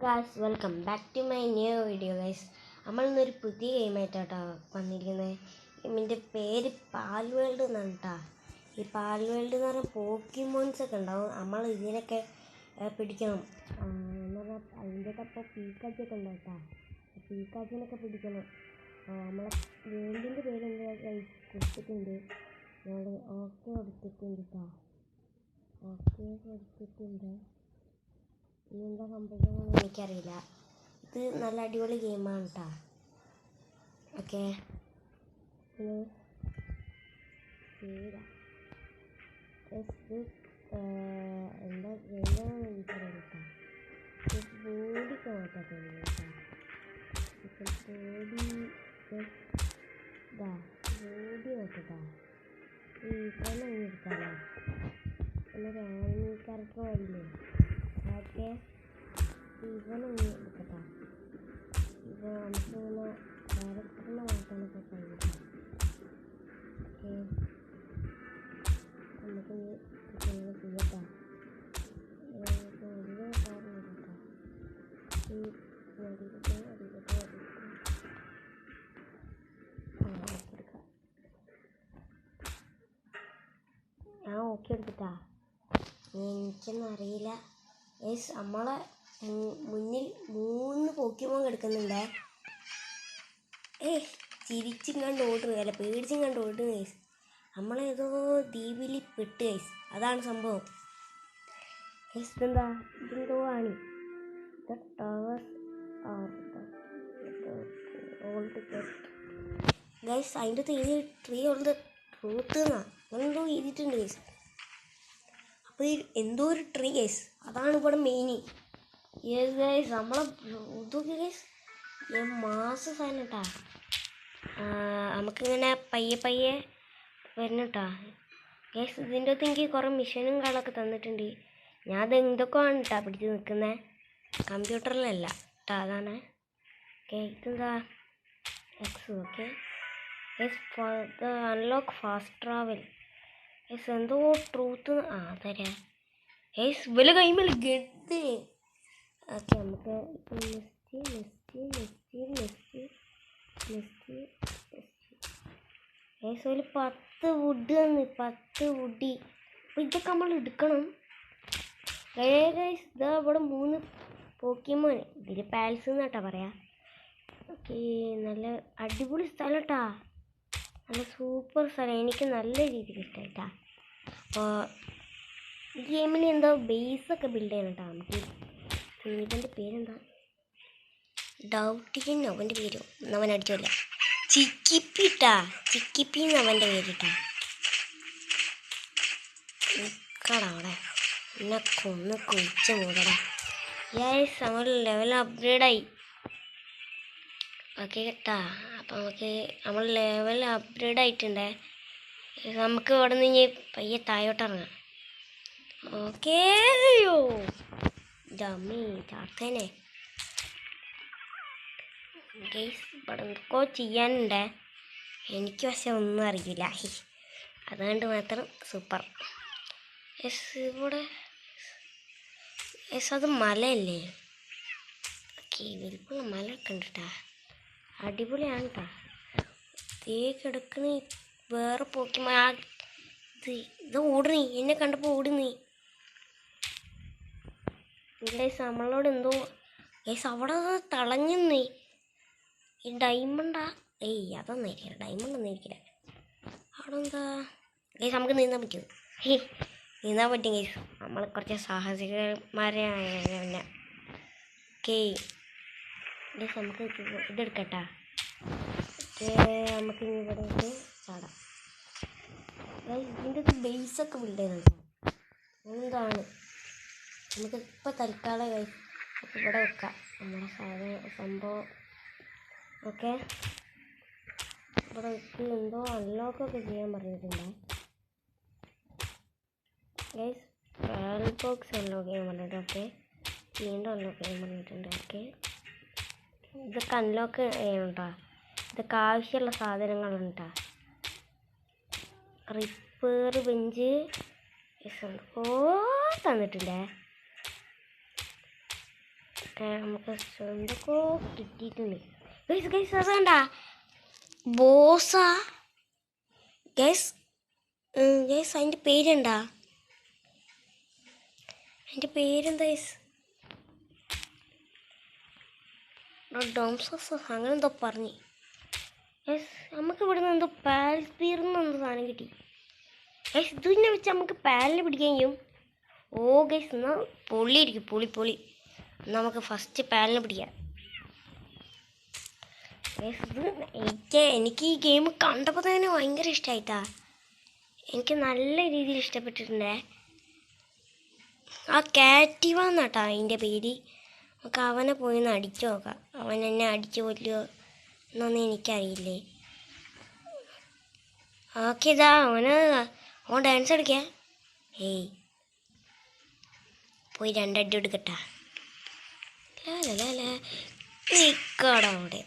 Guys welcome back to my new video guys. നമ്മളിന്നൊരു പുതിയ ഗെയിമായിട്ടാട്ടോ വന്നിരിക്കുന്നത്. ഗെയിമിൻ്റെ പേര് പാൽ വേൾഡ് എന്നാണ് കേട്ടോ. ഈ പാൽ വേൾഡ് എന്ന് പറഞ്ഞാൽ പോക്കിമോൺസ് ഒക്കെ ഉണ്ടാവും. നമ്മൾ ഇതിനൊക്കെ പിടിക്കണം എന്ന് പറഞ്ഞാൽ അതിൻ്റെ അപ്പോൾ പീക്കാച്ചൊക്കെ ഉണ്ടാവും കേട്ടോ. പീക്കാച്ചിനൊക്കെ പിടിക്കണം. നമ്മളെ വേൾഡിൻ്റെ പേര് എന്താ ഗൈസ് കൊടുത്തിട്ടുണ്ട്. നമ്മൾ ഓക്കെ കൊടുത്തിട്ടുണ്ട് കേട്ടോ. ഓക്കെ കൊടുത്തിട്ടുണ്ട്. ഇതെന്താ സംഭവിക്കുന്നതെന്ന് എനിക്കറിയില്ല. ഇത് നല്ല അടിപൊളി ഗെയിമാണ് കേട്ടോ. ഓക്കെ എന്താ വേണ്ടതെന്ന് എനിക്കറിയില്ല കേട്ടോ. ബോഡിക്ക് നോക്കാത്ത ബോഡി നോക്കട്ടോ. ഈ കൊല്ലം എടുക്കാമല്ലോ. എന്നൊരു ആനിമൽ ക്യാരക്ടർ വരില്ലേ. ഓക്കെ ഇവനൊന്ന് എടുക്കട്ടോ. ഇപ്പോൾ നമുക്കിങ്ങനെ ക്യാരക്ടറിനെ മാറ്റാനൊക്കെ കഴിയും. ഓക്കെ നമുക്ക് ഇങ്ങനെ ചെയ്യട്ടോ. വലിയ കാര്യം കേട്ടോ. ഈ എടുക്കാം. ഞാൻ ഓക്കെ എടുത്തിട്ടാ. എനിക്കൊന്നും അറിയില്ല ഗൈസ്. നമ്മളെ മുന്നിൽ 3 പോക്കിമോൻ കിടക്കുന്നുണ്ട്. ചിരിച്ചും കണ്ട് ഓടുന്നു, അല്ല പേടിച്ചും കണ്ട് ഓടുന്നു ഗൈസ്. നമ്മളേതോ ദ്വീപിൽ പെട്ട് ഗൈസ്. അതാണ് സംഭവം ഗൈസ്. ഇതെന്തോ ആണ്. ഗൈസ് അതിൻ്റെ അകത്ത് ട്രീ ഓൾഡ് ട്രൂത്ത് എന്നാ അങ്ങനെന്തോ എഴുതിയിട്ടുണ്ട് ഗൈസ്. അപ്പോൾ എന്തോ ഒരു ട്രീ ഗൈസ്, അതാണ് ഇവിടെ മെയിൻ. യെസ് ഗൈസ്, നമ്മളെ ഇതൊക്കെ ഗൈസ് മാസം സാധനം കേട്ടാ. നമുക്കിങ്ങനെ പയ്യെ വരുന്നു കേട്ടാ ഗൈസ്. ഇതിൻ്റെ അകത്ത് എനിക്ക് കുറേ മിഷനും കാര്യങ്ങളൊക്കെ തന്നിട്ടുണ്ട്. ഞാൻ അത് എന്തൊക്കെയാണ് കേട്ടാ പിടിച്ച് നിൽക്കുന്നത്, കമ്പ്യൂട്ടറിലല്ല കേട്ടാ. അതാണ് ഓക്കെ. ഇതെന്താ X. Okay guys unlock fast travel guys. എന്തോ ട്രൂത്ത് തരാ ഗൈസ്. വില കൈമേൽ ഗെട്ട്. ഓക്കെ നമുക്ക് ഗൈസ് ഒരു 10 വുഡ് തന്ന്, 10 വുഡി. അപ്പോൾ ഇതൊക്കെ നമ്മൾ എടുക്കണം ഗൈസ്. ഇതാ ഇവിടെ 3 പോക്കിമോൻ. ഇതിൽ പാൽസ് എന്നാട്ടാ പറയാ. ഓക്കെ നല്ല അടിപൊളി സ്ഥലം കേട്ടാ. നല്ല സൂപ്പർ സ്ഥലം, എനിക്ക് നല്ല രീതിക്ക് ഇഷ്ടമായിട്ടാ. അപ്പോൾ ഈ ഗെയിമിൽ എന്തോ ബേസൊക്കെ ബിൽഡ് ചെയ്യണം കേട്ടോ നമുക്ക്. ഇവൻ്റെ പേരെന്താ, ഡൗട്ടിന് അവൻ്റെ പേര് അവൻ അടിച്ചല്ല. ചിക്കിപ്പിട്ടാ, ചിക്കിപ്പി എന്ന് അവൻ്റെ പേരിട്ടാ. നിൽക്കടാ അവിടെ, എന്നെ കൊന്ന് കുഴിച്ച് മൂടടാ. യെസ് നമ്മൾ ലെവൽ അപ്ഗ്രേഡായി. ഓക്കെ കേട്ടാ. അപ്പോൾ നമ്മൾ ലെവൽ അപ്ഗ്രേഡ് ആയിട്ടുണ്ട്. നമുക്ക് ഇവിടെ നിന്ന് ഇനി പയ്യെ താഴോട്ട് ഇറങ്ങാം. ഓക്കേ യോ ജമ്മി ചാർത്തേനെ ഗൈസ്. ഇവിടെ എന്തൊക്കെ ചെയ്യാനുണ്ട് എനിക്ക്, പക്ഷെ ഒന്നും അറിയില്ല. അതുകൊണ്ട് മാത്രം സൂപ്പർ. ഇവിടെ അത് മലയല്ലേ. ഓക്കെ വലിപ്പുള്ള മലയൊക്കെ ഉണ്ട് കേട്ടാ. അടിപൊളിയാണ് കേട്ടോ. കിടക്കണ വേറെ പോക്കിമോ ഇത് ഓടുന്നീ, എന്നെ കണ്ടപ്പോൾ ഓടുന്നീ ഗൈസ്. നമ്മളോട് എന്തോ ഗൈസ് അവിടെ തളഞ്ഞുന്നീ. ഈ ഡയമണ്ടാ? അതൊന്നും ആയിരിക്കില്ല, ഡയമണ്ട് ഒന്നും ആയിരിക്കില്ല. അവിടെ എന്താ ഗൈസ്, നമുക്ക് നീന്താൻ പറ്റുമോ? നീന്താൻ പറ്റും ഗൈസ്. നമ്മൾ കുറച്ച് സാഹസികന്മാരെയാണ്. ഓക്കെ ഗൈസ് നമുക്ക് ഇതെടുക്കട്ടാ. നമുക്ക് ഇനി ഇവിടെ ചാടാം. ഇതിൻ്റെ ബേസൊക്കെ ബിൽഡ് ചെയ്യുന്നുണ്ട്. എന്താണ് നമുക്ക് ഇപ്പോൾ തൽക്കാലം അപ്പോൾ ഇവിടെ വെക്കാം നമ്മുടെ സംഭവം. ഓക്കെ ഇവിടെ വെച്ച് എന്തോ അൺലോക്കൊക്കെ ചെയ്യാൻ പറഞ്ഞിട്ടുണ്ട് ഗൈസ്. ട്രയൽ ബോക്സ് അൺലോക്ക് ചെയ്യാൻ പറഞ്ഞിട്ടുണ്ട്. ഓക്കെ വീണ്ടും അൺലോക്ക് ചെയ്യാൻ പറഞ്ഞിട്ടുണ്ട്. ഓക്കെ ഇതൊക്കെ അൺലോക്ക് ചെയ്യണം കേട്ടോ. ഇതൊക്കെ ആവശ്യമുള്ള സാധനങ്ങളുണ്ട് കേട്ടോ. റിപ്പയർ ബെഞ്ച് തന്നിട്ടുണ്ടേ. നമുക്ക് എന്തൊക്കെയോ കിട്ടിയിട്ടുണ്ട്. ഗൈസ് ഗൈസ് അതണ്ട ബോസാ ഗൈസ്. ഗൈസ് അതിൻ്റെ പേരെന്താ? അതിൻ്റെ പേരെന്താ ഗൈസ്? ഡോംസസ് അങ്ങനെ എന്തോ പറഞ്ഞ് ഗൈസ്. നമുക്ക് ഇവിടെ നിന്ന് എന്തോ പാൽസ്പീർന്ന് എന്തോ സാധനം കിട്ടി ഗൈസ്. ഇതിനെ വെച്ച് നമുക്ക് പാലിനെ പിടിക്കാൻ ചെയ്യും. ഓ ഗൈസ് എന്നാൽ പൊള്ളിയിരിക്കും, പൊളി. നമുക്ക് ഫസ്റ്റ് പാലിനെ പിടിക്കാം ഗൈസ്. ഇത് എനിക്ക് ഈ ഗെയിം കണ്ടപ്പോൾ തന്നെ ഭയങ്കര ഇഷ്ടമായിട്ടാ. എനിക്ക് നല്ല രീതിയിൽ ഇഷ്ടപ്പെട്ടിട്ടുണ്ടേ. ആ കാറ്റീവ എന്നാട്ടാ അതിൻ്റെ പേര്. നമുക്ക് അവനെ പോയി ഒന്ന് അടിച്ചു നോക്കാം. അവൻ എന്നെ അടിച്ചു കൊല്ലുമോ എന്നൊന്നും എനിക്കറിയില്ലേ. ഓക്കെ ഇതാ അവൻ ഡാൻസ് കളിക്കാം. ഏയ് പോയി രണ്ടടി എടുക്കട്ടാ. നിൽക്കാടാ അവിടെ.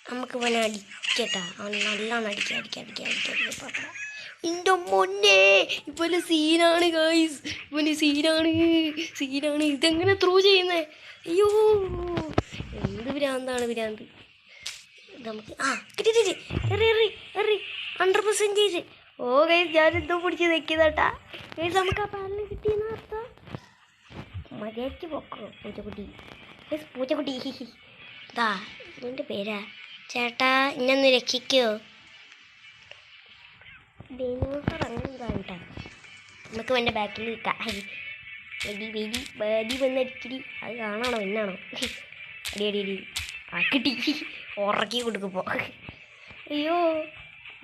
നമുക്ക് ഇവനെ അടിക്കട്ടാ. അവൻ നല്ലോണം അടിക്കാം. എൻ്റെ മൊന്നേ ഇവന് സീനാണ് ഗൈസ്. ഇവന് സീനാണ്. ഇതെങ്ങനെ ത്രൂ ചെയ്യുന്നേ? അയ്യോ എന്ത് ഭ്രാന്ത്. നമുക്ക് കിട്ടി. എറി 100%. ഓ ഗൈസ് ഞാനെന്തോ പിടിച്ച് നിൽക്കുന്നേട്ടാ ഗൈസ്. നമുക്ക് ആ പാലിന് കിട്ടിയെന്ന് അർത്ഥം. മര്യാദയ്ക്ക് പൊക്കോ പൂച്ചക്കുട്ടി. ഇതാ ഇതിൻ്റെ പേരാ. ചേട്ടാ ഇന്നൊന്ന് രക്ഷിക്കോ? ദിനോസർ അങ്ങനെ എന്താ? നമുക്ക് എൻ്റെ ബാക്കിൽ നിൽക്കാം. വെടി വന്നടിച്ചിടി. അത് കാണാണോ എന്നാണോ? അടി കിട്ടി. ഉറക്കി കൊടുക്കുമ്പോൾ. അയ്യോ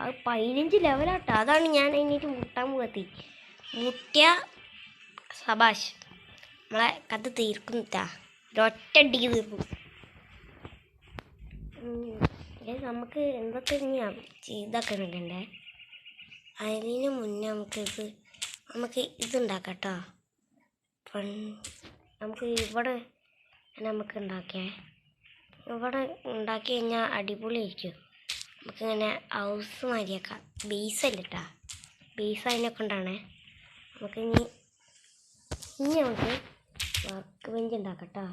അത് 15 ലെവലാട്ടോ. അതാണ് ഞാൻ അതിനേറ്റ് മുട്ടാൻ പോകത്തി. മുട്ടിയ സബാഷ് നമ്മളെ കഥ തീർക്കുന്നിട്ടാ. ഒരൊറ്റടിക്ക് തീർക്കും. നമുക്ക് എന്തൊക്കെ ചെയ്താക്കണല്ലേ. അതിന് മുന്നേ നമുക്ക് ഇതുണ്ടാക്കാം കേട്ടോ. നമുക്ക് ഇവിടെ ഇവിടെ ഉണ്ടാക്കി കഴിഞ്ഞാൽ അടിപൊളിയായിരിക്കും. നമുക്കിങ്ങനെ ഹൗസ് മാതിരിയാക്കാം. ബേസല്ല കേട്ടോ. ബേസ് അതിനൊക്കെ ഉണ്ടാണേ. ഇനി നമുക്ക് വർക്ക് ബെഞ്ച് ഉണ്ടാക്കാം കേട്ടോ.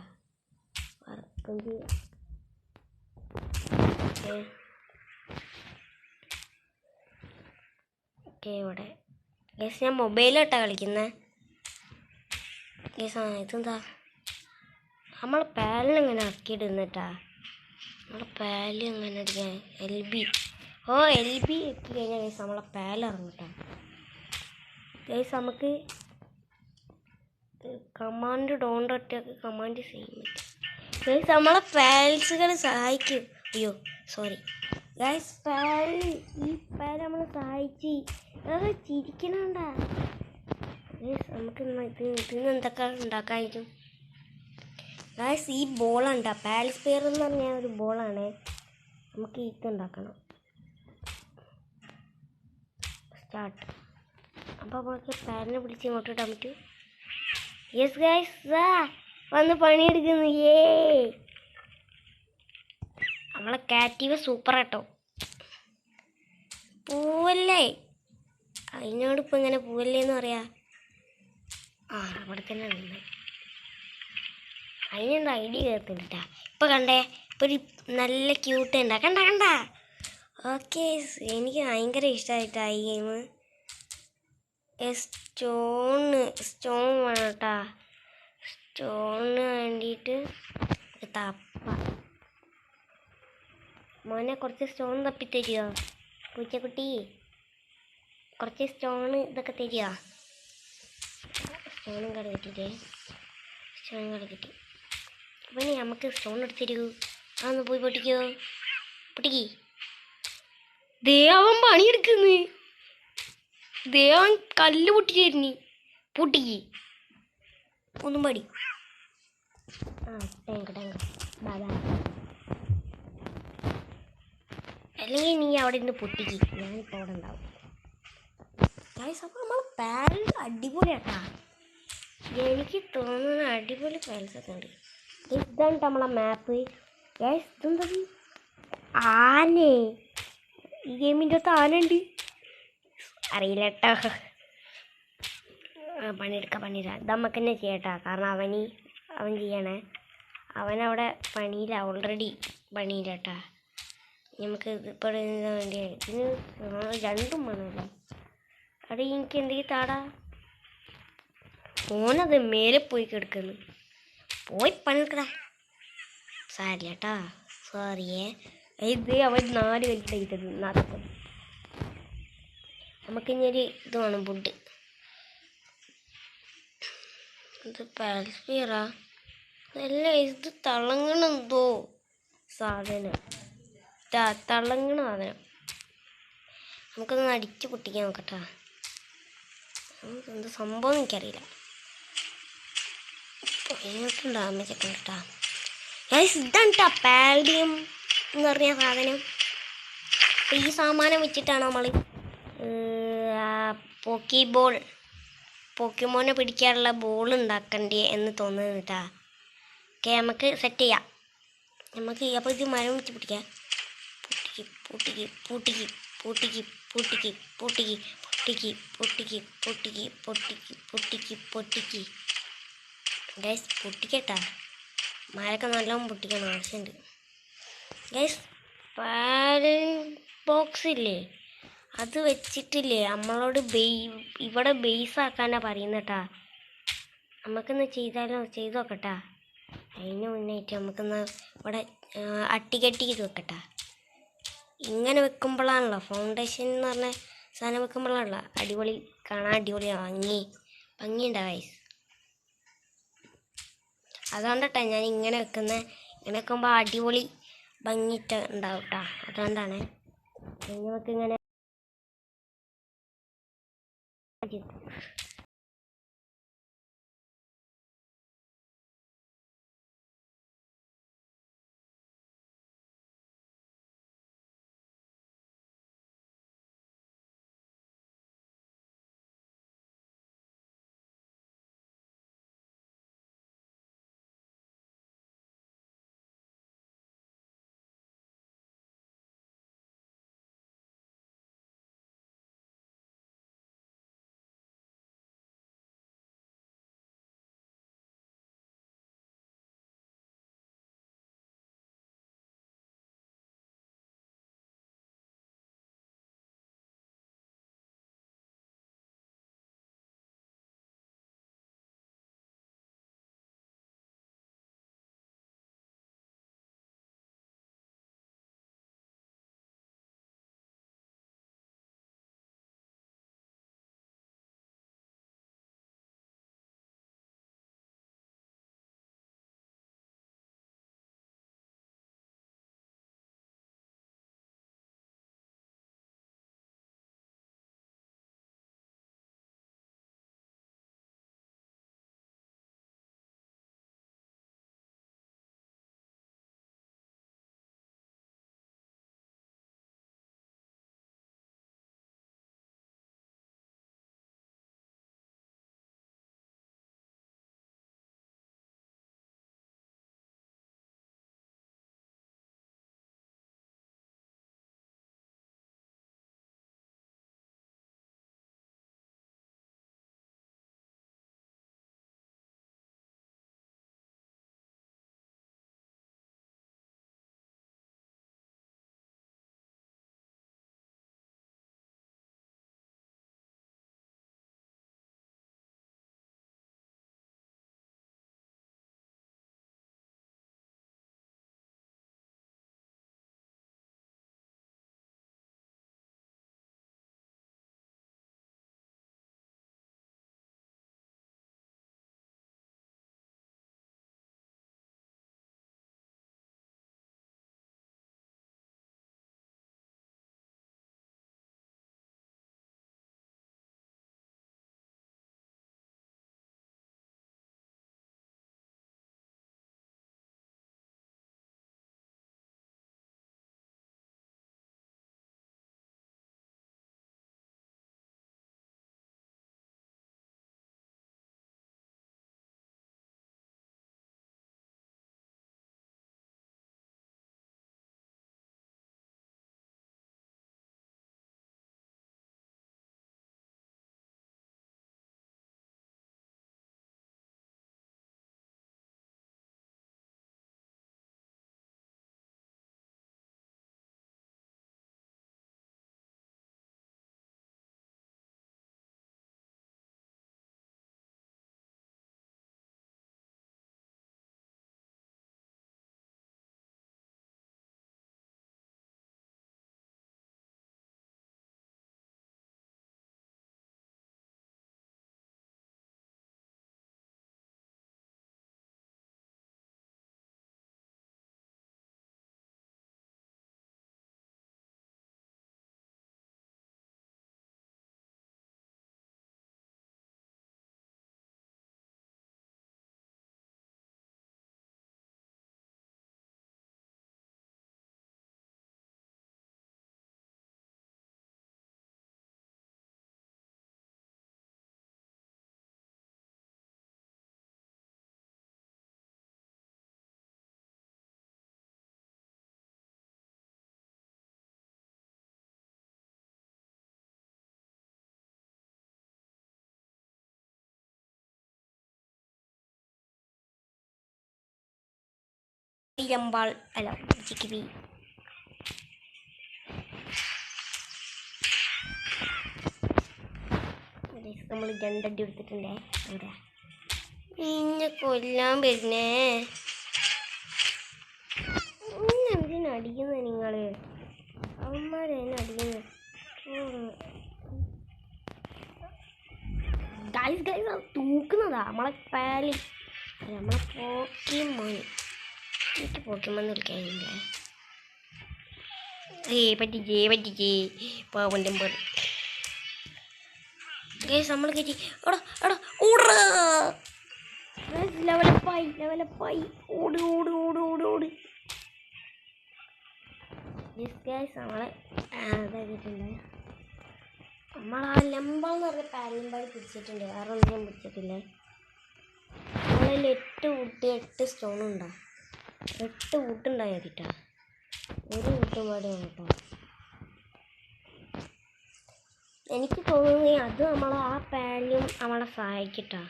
വർക്ക് ബെഞ്ച് ഇവിടെ ഗൈസ് ഞാൻ മൊബൈലിട്ടാണ് കളിക്കുന്നത് ഗൈസ്. ഇതെന്താ നമ്മളെ പാലിനെങ്ങനെ ആക്കിയിടുന്നിട്ടാ. നമ്മളെ പാല് എങ്ങനെ അടിക്കാൻ LB എത്തി കഴിഞ്ഞാൽ ഗൈസ് നമ്മളെ പാലിറങ്ങട്ടാ ഗൈസ്. നമുക്ക് കമാൻഡ് ഡോണ്ട് അറ്റാക്ക് കമാൻഡ് ചെയ്യാൻ പറ്റും ഗൈസ്. നമ്മളെ പാൽസുകൾ സഹായിക്കും. അയ്യോ സോറി ഗൈസ്. ഈ പാൽ നമ്മളെ സഹായിച്ച് ചിരിക്കണണ്ട ഗൈസ്. നമുക്ക് ഇതിന് എന്തൊക്കെ ഉണ്ടാക്കാമായിരിക്കും ഗൈസ്. ഈ ബോളുണ്ടാ പാൽസ്പെയർ എന്ന് പറഞ്ഞാൽ ഒരു ബോളാണ്. നമുക്ക് ഇതുണ്ടാക്കണം. സ്റ്റാർട്ട്. അപ്പോൾ നമുക്ക് പാലിനെ പിടിച്ച് ഇങ്ങോട്ട് ഇടാൻ പറ്റും. യെസ് ഗൈസ് വന്ന് പണിയെടുക്കുന്നു. നമ്മളെ കാറ്റീവ് സൂപ്പർ ആട്ടോ. പൂവല്ലേ അതിനോട് ഇപ്പം ഇങ്ങനെ പൂവല്ലേന്ന് പറയാ. അവിടെ തന്നെ ഉണ്ട്. അതിനുണ്ട് ഐഡിയ കേൾക്കുന്നുണ്ടാ. ഇപ്പം കണ്ടേ ഒരു നല്ല ക്യൂട്ട് ഉണ്ടാ. കണ്ട ഓക്കെ. എനിക്ക് ഭയങ്കര ഇഷ്ടമായിട്ടാ ഈ ഗെയിം. സ്റ്റോൺ വേണം കേട്ടാ. സ്റ്റോണിന് വേണ്ടിയിട്ട് മോനെ കുറച്ച് സ്റ്റോൺ തപ്പിത്തരുമോ പൂച്ചക്കുട്ടി? കുറച്ച് സ്റ്റോൺ ഇതൊക്കെ തരുമോ? സ്റ്റോണും കട കിട്ടി. അപ്പം ഇനി നമുക്ക് സ്റ്റോൺ എടുത്ത് തരൂ. അതൊന്ന് പോയി പൊട്ടിക്ക്. ദേവൻ പണിയെടുക്കുന്നു. ദേവൻ കല്ല് പൊട്ടിച്ചേരുന്നു. പൊട്ടിക്ക് ഒന്നും പടി. അല്ലെങ്കിൽ നീ അവിടെ നിന്ന് പൊട്ടിക്ക്. ഞാനിപ്പോൾ അവിടെ ഉണ്ടാവും. അപ്പോൾ നമ്മൾ പാരൽ അടിപൊളിയാട്ടാ. എനിക്ക് തോന്നുന്ന അടിപൊളി പാൽസൊക്കെ ഉണ്ട്. ഇതാണ് നമ്മളെ മാപ്പ്. ഇതെന്തത് ആനേ? ഈ ഗെയിമിൻ്റെ അകത്ത് ആനയുണ്ട്. അറിയില്ല കേട്ടോ. പണിയെടുക്കാം. ഇത് നമുക്ക് തന്നെ ചെയ്യട്ടാ. കാരണം അവൻ ചെയ്യണേ. അവനവിടെ പണിയില്ല, ഓൾറെഡി പണിയില്ലാട്ടാ. നമുക്ക് ഇപ്പോൾ വേണ്ടി ഇതിന് രണ്ടും വേണമല്ലോ. അവിടെ എനിക്ക് എന്തെങ്കിലും താടാ. ഓനത് മേലെ പോയി കിടക്കുന്നു. പോയി പണിക്കടാ. സാരില്ല കേട്ടാ, സോറിയേ. ഇത് അവൻ 4 മിനിറ്റ് ചെയ്തത് നടക്കും. നമുക്കിഞ്ഞൊരു ഇത് വേണം, ഫുഡ്. ഇത് പാൽസ്പിയറാ അല്ല, ഇത് തിളങ്ങണെന്തോ സാധനം. തിളങ്ങണ സാധനം. നമുക്കൊന്ന് അടിച്ച് പൊട്ടിക്കാൻ നോക്കട്ടാ. എന്ത് സംഭവം എനിക്കറിയില്ല. ഭയങ്കര ഡാമേജ് ഒക്കെ കേട്ടാ. ഇതാണ് കേട്ടോ പാൽഡിയം എന്ന് പറഞ്ഞ സാധനം. അപ്പം ഈ സാമാനം വെച്ചിട്ടാണ് നമ്മൾ പോക്കിമോനെ പിടിക്കാനുള്ള ബോൾ ഉണ്ടാക്കണ്ടേ എന്ന് തോന്നുന്നു കേട്ടാ. ഓക്കെ, നമുക്ക് സെറ്റ് ചെയ്യാം. നമുക്ക് അപ്പോൾ ഇത് മരം വെച്ച് പിടിക്കാം. പൊട്ടിക്ക് പൊട്ടിക്ക് പൊട്ടിക്ക് പൊട്ടിക്ക് പൊട്ടിക്ക് പൊട്ടിക്ക് പൊട്ടിക്ക് പൊട്ടിക്ക് പൊട്ടിക്ക് പൊട്ടിക്ക് പൊട്ടിക്ക് ഗൈസ്, പൊട്ടിക്കട്ടാ. മരമൊക്കെ നല്ലോണം പൊട്ടിക്കണം, ആവശ്യമുണ്ട് ഗൈസ്. പാൽ ബോക്സ് ഇല്ലേ, അത് വെച്ചിട്ടില്ലേ നമ്മളോട് ഇവിടെ ബേസ് ആക്കാനാണ് പറയുന്നട്ടാ. നമുക്കൊന്ന് ചെയ്ത് നോക്കട്ടാ. അതിന് മുന്നായിട്ട് നമുക്കൊന്ന് ഇവിടെ അട്ടികെട്ടി ചെയ്ത് വെക്കട്ടാ. ഇങ്ങനെ വെക്കുമ്പോഴാണല്ലോ, ഫൗണ്ടേഷൻ എന്ന് പറഞ്ഞ സാധനം വെക്കുമ്പോഴാണല്ലോ അടിപൊളി കാണാൻ, അടിപൊളി ഭംഗിയുണ്ടാവും ഗൈസ്. അതുകൊണ്ടട്ടാ ഞാൻ ഇങ്ങനെ വെക്കുന്നത്. ഇങ്ങനെ വെക്കുമ്പോൾ അടിപൊളി ഭംഗിയിട്ട് ഉണ്ടാവും കേട്ടോ. അതുകൊണ്ടാണ് ഇങ്ങനെ ലമ്പാൾ അല്ല ചിക്കിരി. നമ്മൾ 2 അടി എടുത്തിട്ടുണ്ടേ. അവിടെ ഇന്നെ കൊല്ലാൻ വരുന്നേ. എന്തിനാ അടിക്കുന്നത് നിങ്ങള്? അവന്മാരെന്നെ അടിക്കുന്നത്. ഗൈസ് തൂക്കുന്നതാ നമ്മളെ പാലി, നമ്മളെ പോക്കിമോൻ. എനിക്ക് പോക്കിമോൻ വിളിക്കാനില്ല. പറ്റിച്ചേ പാവൻ്റെ പേര്. ഗൈസ് നമ്മൾ കയറ്റി. ലെവലപ്പായി ഓട്. ഗൈസ് നമ്മളെ ഇതാക്കിയിട്ടുണ്ട്. നമ്മളാ ലംബാന്ന് പറഞ്ഞ പാരലമ്പാടി പിടിച്ചിട്ടുണ്ട്. വേറെ ഒന്നും പിടിച്ചിട്ടില്ലേ. നമ്മളതിൽ 8 വുട്ട് 8 സ്റ്റോൺ ഉണ്ടാ. 8 വുട്ടുണ്ടായി മതിട്ടാ. ഒരു വുട്ടും പാടി കേട്ടോ. എനിക്ക് തോന്നുന്നത് അത് നമ്മളെ ആ പാലും നമ്മളെ സഹായിക്കട്ടാ.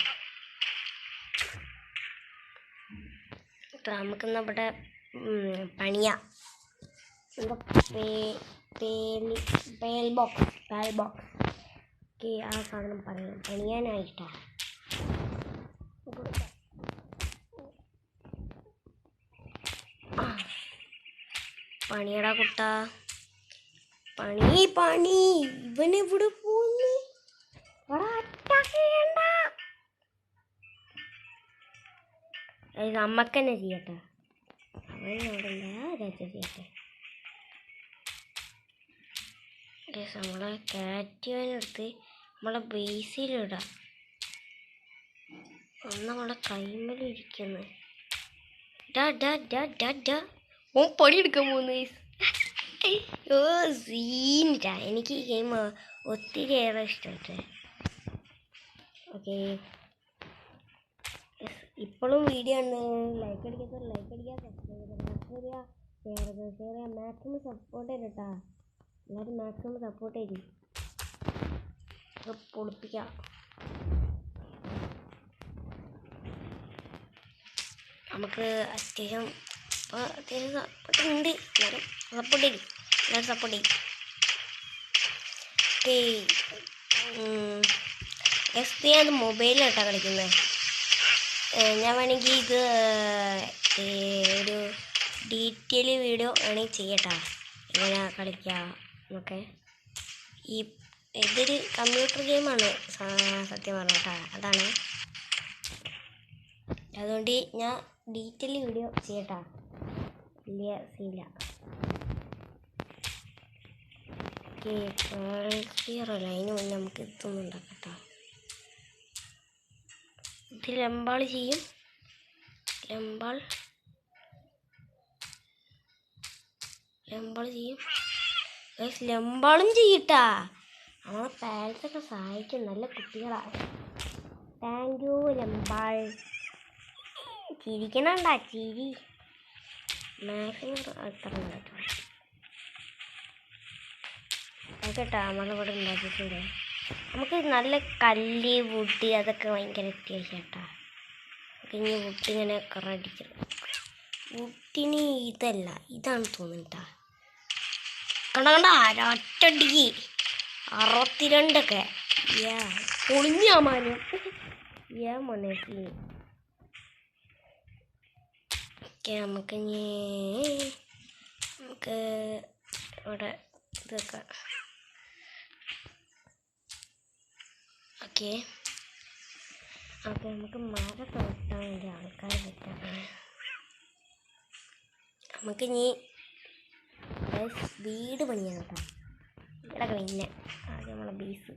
നമുക്കിന്ന് ഇവിടെ പണിയാ. എന്താ പേൽ ബോക്സ് ആ സാധനം പണിയാനായിട്ടാ. പണിയടാ കുട്ടാ, പണി. ഇവനെവിടെ പോന്ന്? അമ്മക്കന്നെ ചെയ്യട്ടെ. അവനോടല്ല രാജ ചെയ്യട്ടെ. നമ്മളെ കാറ്റുവാനെടുത്ത് നമ്മളെ ബേസിലിടാം. നമ്മളെ കൈമലിരിക്കുന്നു. ഓ പണിയെടുക്കാൻ പോകുന്നു. സീനിട്ടാ. എനിക്ക് ഈ ഗെയിം ഒത്തിരി ഏറെ ഇഷ്ടമായിട്ട്. ഓക്കെ, ഇപ്പോഴും വീഡിയോ ഉണ്ട്. ലൈക്ക് അടിക്കാത്ത സബ്സ്ക്രൈബ് ചെയ്യുക, ഷെയർ ചെയ്യുക. മാക്സിമം സപ്പോർട്ട് ചെയ്യട്ടാ. എല്ലാവരും മാക്സിമം സപ്പോർട്ട് ചെയ്ത് പൊളിപ്പിക്കാം. നമുക്ക് അത്യാവശ്യം സപ്പോർട്ട് ഉണ്ട്. എല്ലാവരും സപ്പോർട്ട് ചെയ്യും. ഞാൻ മൊബൈലിലായിട്ടാണ് കളിക്കുന്നത്. ഞാൻ വേണമെങ്കിൽ ഇത് ഒരു ഡീറ്റെയിൽ വീഡിയോ വേണമെങ്കിൽ ചെയ്യട്ടാ, എങ്ങനെ കളിക്കാം എന്നൊക്കെ. ഇതൊരു കമ്പ്യൂട്ടർ ഗെയിമാണ് സത്യം പറഞ്ഞാ. അതാണ്, അതുകൊണ്ട് ഞാൻ ഡീറ്റെയിൽ വീഡിയോ ചെയ്യട്ടാ. വലിയ സീല. ക്ലിയറല്ല. അതിന് മുന്നേ നമുക്ക് ഇതൊന്നും ഉണ്ടാക്കട്ടോ. ഇത് ലംബാൾ ചെയ്യും. ലംബാളും ചെയ്യട്ടാ. നമ്മളെ പാരൻസൊക്കെ സഹായിക്കും. നല്ല കുട്ടികളാണ്. Thank you ലംബാൾ. ചിരിക്കണണ്ടാ ചിരി. മാക്സിമം അത്ര കേട്ടോ. നമ്മളിവിടെ ഉണ്ടാക്കിയിട്ടുണ്ട്. നമുക്ക് നല്ല കല്ല് വുഡ് അതൊക്കെ ഭയങ്കര അത്യാവശ്യം കേട്ടോ. ഇനി വുഡ് ഇങ്ങനെ കറടിക്കണം. വുഡിന് ഇതല്ല, ഇതാണ് തോന്നുന്നുട്ടാ. കണ്ട ഒറ്റടിക്ക് 62 പൊളിഞ്ഞാമാനും മനസ്സിൽ. ഓക്കെ, നമുക്ക് ഇവിടെ ഇതൊക്കെ. ഓക്കെ, നമുക്ക് മരമൊക്കെ വെട്ടാൻ വേണ്ടി ആൾക്കാരെ വെട്ടാണ്. നമുക്ക് വീട് പണിയാണ് കേട്ടോ. ഇവിടെ പിന്നെ ആദ്യം നമ്മളെ ബേസ്